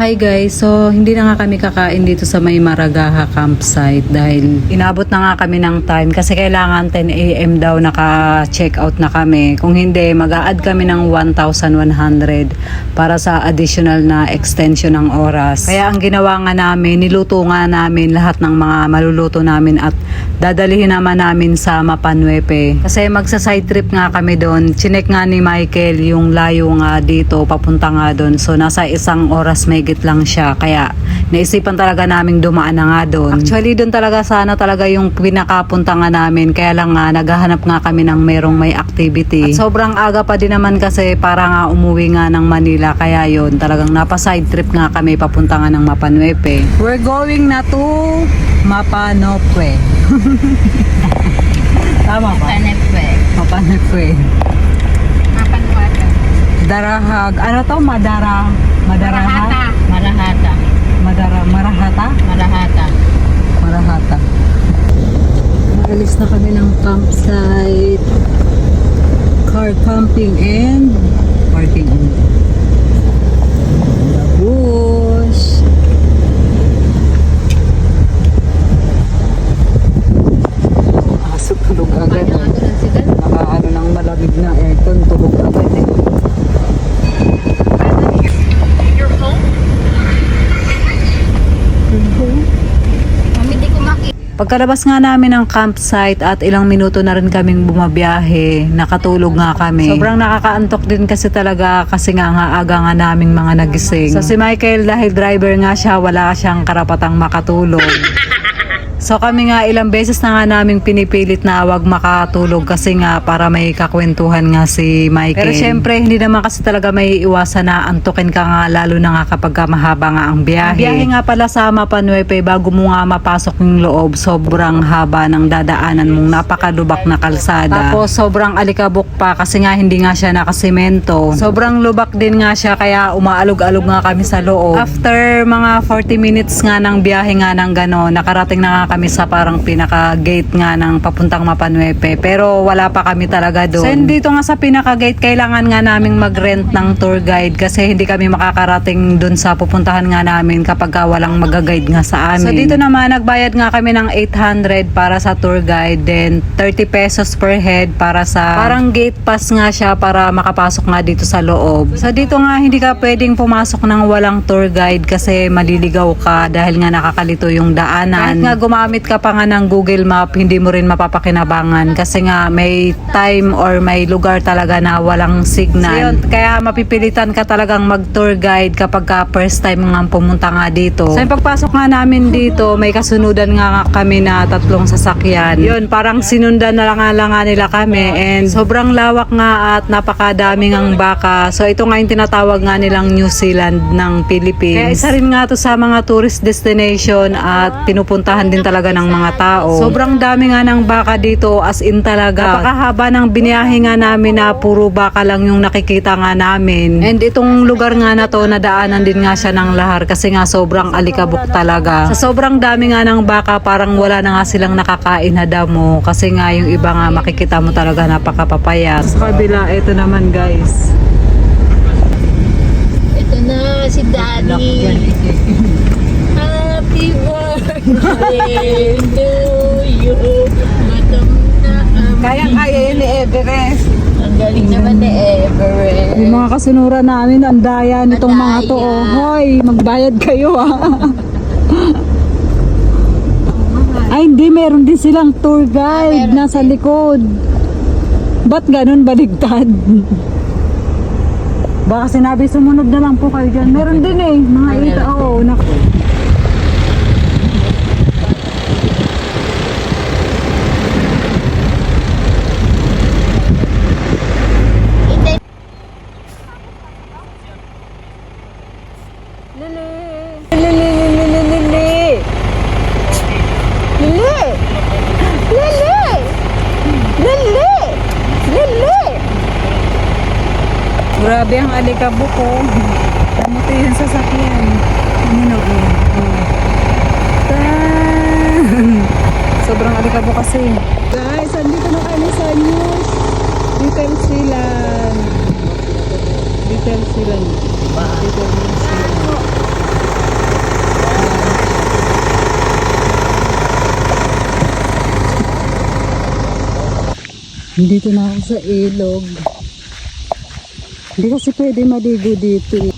Hi guys, so hindi na nga kami kakain dito sa may Maragaha campsite dahil inabot na nga kami ng time kasi kailangan 10 AM daw naka-check out na kami. Kung hindi, mag-a-add kami ng 1,100 para sa additional na extension ng oras. Kaya ang ginawa nga namin, niluto nga namin lahat ng mga maluluto namin at dadalihin naman namin sa Mapanuepe. Kasi magsa-side trip nga kami doon. Chinek nga ni Michael yung layo nga dito, papunta nga doon. So nasa isang oras may lang siya, kaya naisipan talaga naming dumaan na nga doon. Actually doon talaga sana talaga yung pinakapunta nga namin, kaya lang nga naghahanap nga kami ng merong may activity. At sobrang aga pa din naman kasi para nga umuwi nga ng Manila, kaya yon talagang napaside trip nga kami papunta nga ng Mapanuepe. We're going na to Mapanuepe. Tama ba? Mapanuepe. Darahag, ano to? Marahata. Maalis na kami ng campsite, car camping and parking in the bush. Asok, tulog agad. Nakaano ng malamig na aircon, tulog agad eh. Pagkalabas nga namin ng campsite at ilang minuto na rin kaming bumabiyahe, nakatulog nga kami. Sobrang nakakaantok din kasi talaga kasi nga aga nga naming mga nagising. So si Michael dahil driver nga siya, wala siyang karapatang makatulog. So kami nga ilang beses na nga namin pinipilit na wag makatulog kasi nga para may kakwentuhan nga si Michael. Pero syempre hindi naman kasi talaga may iwasan na antukin ka nga, lalo na nga kapag mahaba nga ang biyahe. Ang biyahe nga pala sa Mapanuepe, bago mo nga mapasok yung loob, sobrang haba ng dadaanan mong napakalubak na kalsada. Tapos sobrang alikabok pa kasi nga hindi nga siya nakasemento. Sobrang lubak din nga siya, kaya umaalog-alog nga kami sa loob. After mga 40 minutes nga ng biyahe nga ng gano'n, nakarating na nga kami sa parang pinaka-gate nga ng papuntang Mapanuepe, pero wala pa kami talaga doon. So dito nga sa pinaka-gate, kailangan nga naming mag-rent ng tour guide kasi hindi kami makakarating doon sa pupuntahan nga namin kapag walang mag-guide nga sa amin. So dito naman, nagbayad nga kami ng 800 para sa tour guide, then 30 pesos per head para sa parang gate pass nga siya para makapasok nga dito sa loob. So dito nga, hindi ka pwedeng pumasok ng walang tour guide kasi maliligaw ka dahil nga nakakalito yung daanan. Kahit nga gumamit ka pa nga ng Google Map, hindi mo rin mapapakinabangan kasi nga may time or may lugar talaga na walang signal. So yun, kaya mapipilitan ka talagang mag-tour guide kapag first time nga pumunta nga dito. So yung pagpasok nga namin dito, may kasunudan nga kami na 3 sasakyan. Yun, parang sinundan na lang nga nila kami, and sobrang lawak nga at napakadaming ang baka. So ito nga yung tinatawag nga nilang New Zealand ng Philippines. Kaya isa rin nga to sa mga tourist destination at pinupuntahan din talaga ng mga tao. Sobrang dami nga ng baka dito, as in talaga. Napakahaba ng biniyahe nga namin na puro baka lang yung nakikita nga namin. And itong lugar nga na to, nadaanan din nga siya ng lahar kasi nga sobrang alikabok talaga. Sa sobrang dami nga ng baka, parang wala na nga silang nakakain na damo kasi nga yung iba nga makikita mo talaga napakapapayat. Sa kabila, ito naman guys. Ito na si Daddy. Happy birthday to you. Gutom na kami. Kaya yun ni Everest. Ang galing naman ni Everest. Yung mga kasunuran namin, ang daya nitong mga to. Ang daya. Oh. Hoy, magbayad kayo Ay, hindi. Meron din silang tour guide meron nasa likod. Ba't ganun baligtad? Baka sinabi sumunod na lang po kayo dyan. Meron din eh. Mga ito. Oo. Grabe ang alikabok ko. Kamuti yung sasakyan. Ano sobrang alikabok kasi. Guys, andito na kami sa news. Detail sila. Detail sila. Dito na ako sa ilog. Hindi kasi pwede maligo dito eh.